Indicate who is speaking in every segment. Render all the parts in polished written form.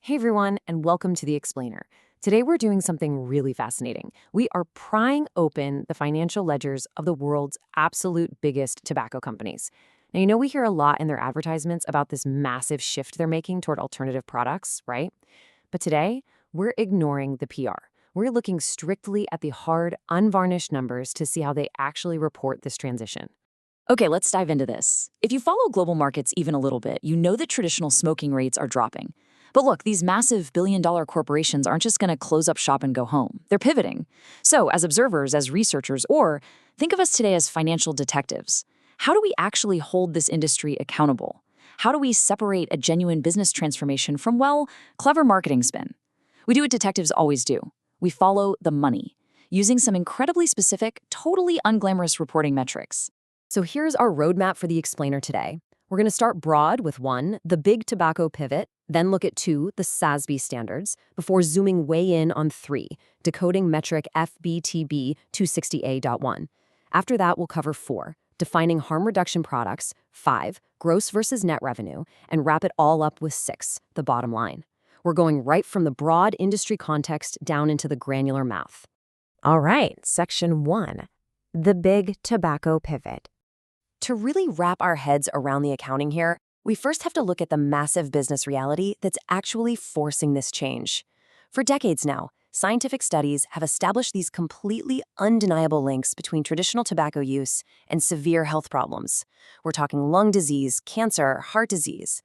Speaker 1: Hey everyone, and welcome to The Explainer. Today we're doing something really fascinating. We are prying open the financial ledgers of the world's absolute biggest tobacco companies. Now, you know we hear a lot in their advertisements about this massive shift they're making toward alternative products, right? But today, we're ignoring the PR. We're looking strictly at the hard, unvarnished numbers to see how they actually report this transition.
Speaker 2: Okay, let's dive into this. If you follow global markets even a little bit, you know that traditional smoking rates are dropping. But look, these massive billion-dollar corporations aren't just going to close up shop and go home. They're pivoting. So, as observers, as researchers, or think of us today as financial detectives, how do we actually hold this industry accountable? How do we separate a genuine business transformation from, well, clever marketing spin? We do what detectives always do. We follow the money, using some incredibly specific, totally unglamorous reporting metrics.
Speaker 1: So here's our roadmap for The Explainer today. We're going to start broad with 1, the big tobacco pivot, then look at 2, the SASB standards, before zooming way in on 3, decoding metric FB-TB-260a.1. After that, we'll cover 4, defining harm reduction products, 5, gross versus net revenue, and wrap it all up with 6, the bottom line. We're going right from the broad industry context down into the granular math.
Speaker 3: All right, section 1, the big tobacco pivot.
Speaker 1: To really wrap our heads around the accounting here, we first have to look at the massive business reality that's actually forcing this change. For decades now, scientific studies have established these completely undeniable links between traditional tobacco use and severe health problems. We're talking lung disease, cancer, heart disease.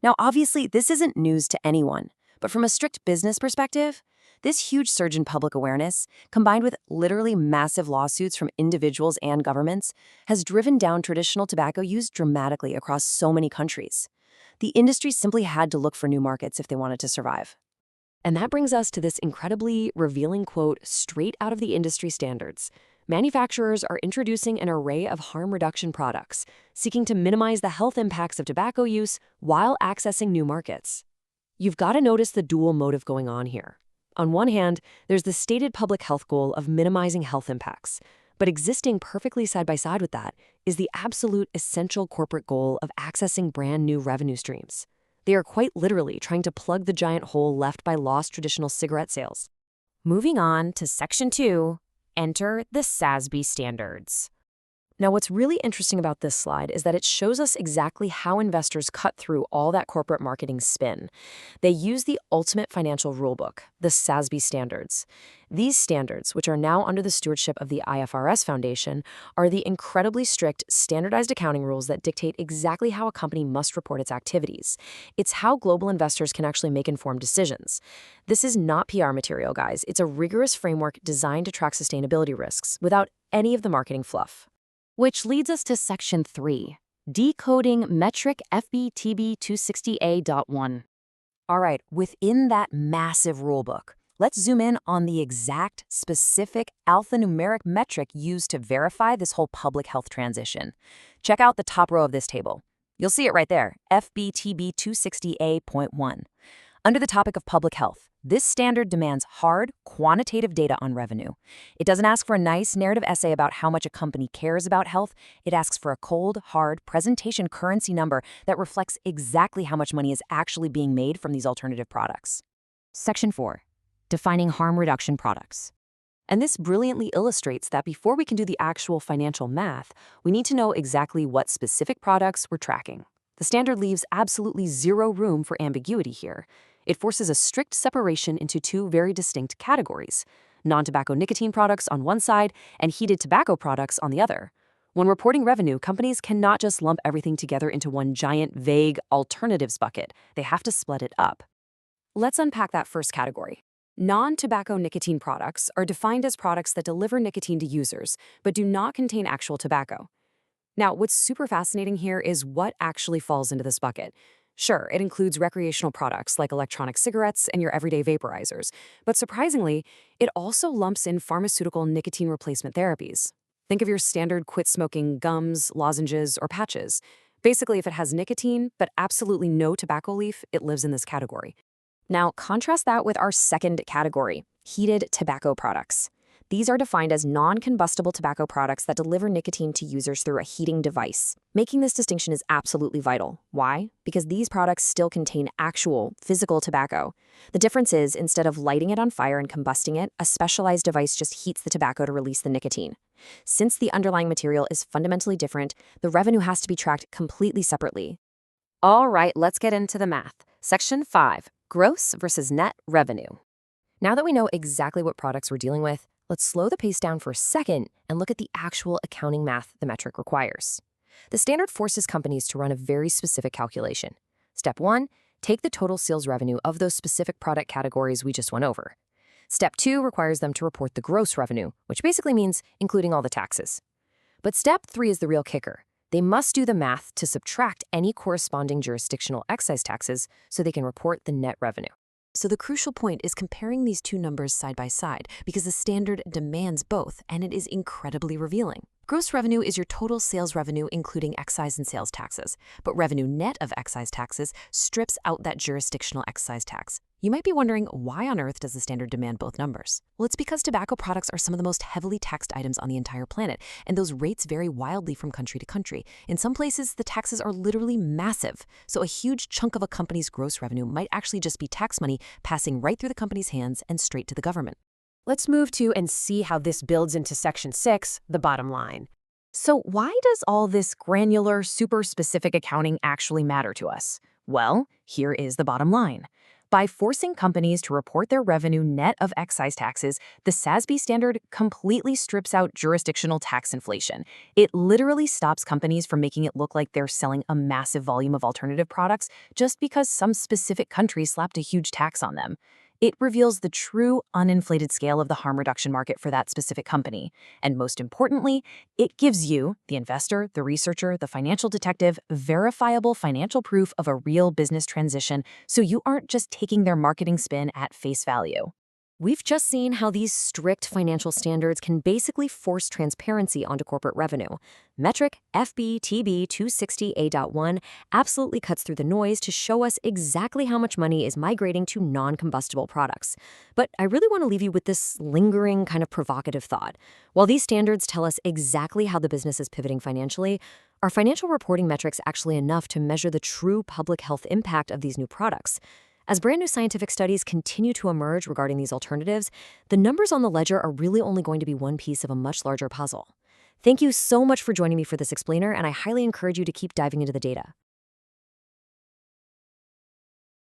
Speaker 1: Now, obviously, this isn't news to anyone, but from a strict business perspective, this huge surge in public awareness, combined with literally massive lawsuits from individuals and governments, has driven down traditional tobacco use dramatically across so many countries. The industry simply had to look for new markets if they wanted to survive. And that brings us to this incredibly revealing quote straight out of the industry standards. Manufacturers are introducing an array of harm reduction products, seeking to minimize the health impacts of tobacco use while accessing new markets. You've got to notice the dual motive going on here. On one hand, there's the stated public health goal of minimizing health impacts, but existing perfectly side by side with that is the absolute essential corporate goal of accessing brand new revenue streams. They are quite literally trying to plug the giant hole left by lost traditional cigarette sales.
Speaker 3: Moving on to section 2, enter the SASB standards.
Speaker 1: Now, what's really interesting about this slide is that it shows us exactly how investors cut through all that corporate marketing spin. They use the ultimate financial rulebook, the SASB standards. These standards, which are now under the stewardship of the IFRS Foundation, are the incredibly strict, standardized accounting rules that dictate exactly how a company must report its activities. It's how global investors can actually make informed decisions. This is not PR material, guys. It's a rigorous framework designed to track sustainability risks without any of the marketing fluff.
Speaker 3: Which leads us to section 3, decoding metric FB-TB-260a.1.
Speaker 1: All right, within that massive rulebook, let's zoom in on the exact, specific alphanumeric metric used to verify this whole public health transition. Check out the top row of this table. You'll see it right there, FB-TB-260a.1. Under the topic of public health, this standard demands hard, quantitative data on revenue. It doesn't ask for a nice narrative essay about how much a company cares about health. It asks for a cold, hard presentation currency number that reflects exactly how much money is actually being made from these alternative products.
Speaker 3: Section 4, defining harm reduction products.
Speaker 1: And this brilliantly illustrates that before we can do the actual financial math, we need to know exactly what specific products we're tracking. The standard leaves absolutely zero room for ambiguity here. It forces a strict separation into 2 very distinct categories: non-tobacco nicotine products on one side and heated tobacco products on the other. When reporting revenue, companies cannot just lump everything together into one giant, vague alternatives bucket. They have to split it up. Let's unpack that first category. Non-tobacco nicotine products are defined as products that deliver nicotine to users, but do not contain actual tobacco. Now, what's super fascinating here is what actually falls into this bucket. Sure, it includes recreational products like electronic cigarettes and your everyday vaporizers, but surprisingly, it also lumps in pharmaceutical nicotine replacement therapies. Think of your standard quit-smoking gums, lozenges, or patches. Basically, if it has nicotine but absolutely no tobacco leaf, it lives in this category. Now, contrast that with our second category, heated tobacco products.
Speaker 3: These are defined as non-combustible tobacco products that deliver nicotine to users through a heating device. Making this distinction is absolutely vital. Why? Because these products still contain actual, physical tobacco. The difference is, instead of lighting it on fire and combusting it, a specialized device just heats the tobacco to release the nicotine. Since the underlying material is fundamentally different, the revenue has to be tracked completely separately.
Speaker 1: All right, let's get into the math. Section 5, gross versus net revenue. Now that we know exactly what products we're dealing with, let's slow the pace down for a second and look at the actual accounting math the metric requires. The standard forces companies to run a very specific calculation. Step 1, take the total sales revenue of those specific product categories we just went over. Step 2 requires them to report the gross revenue, which basically means including all the taxes. But step 3 is the real kicker. They must do the math to subtract any corresponding jurisdictional excise taxes so they can report the net revenue.
Speaker 4: So the crucial point is comparing these two numbers side by side because the standard demands both, and it is incredibly revealing. Gross revenue is your total sales revenue including excise and sales taxes, but revenue net of excise taxes strips out that jurisdictional excise tax. You might be wondering, why on earth does the standard demand both numbers? Well, it's because tobacco products are some of the most heavily taxed items on the entire planet, and those rates vary wildly from country to country. In some places, the taxes are literally massive, so a huge chunk of a company's gross revenue might actually just be tax money passing right through the company's hands and straight to the government.
Speaker 3: Let's move to and see how this builds into Section 6, the bottom line.
Speaker 2: So why does all this granular, super specific accounting actually matter to us? Well, here is the bottom line. By forcing companies to report their revenue net of excise taxes, the SASB standard completely strips out jurisdictional tax inflation. It literally stops companies from making it look like they're selling a massive volume of alternative products just because some specific country slapped a huge tax on them. It reveals the true, uninflated scale of the harm reduction market for that specific company. And most importantly, it gives you, the investor, the researcher, the financial detective, verifiable financial proof of a real business transition, so you aren't just taking their marketing spin at face value.
Speaker 1: We've just seen how these strict financial standards can basically force transparency onto corporate revenue. Metric FB-TB-260a.1 absolutely cuts through the noise to show us exactly how much money is migrating to non-combustible products. But I really want to leave you with this lingering, kind of provocative thought. While these standards tell us exactly how the business is pivoting financially, are financial reporting metrics actually enough to measure the true public health impact of these new products? As brand new scientific studies continue to emerge regarding these alternatives, the numbers on the ledger are really only going to be one piece of a much larger puzzle. Thank you so much for joining me for this explainer, and I highly encourage you to keep diving into the data.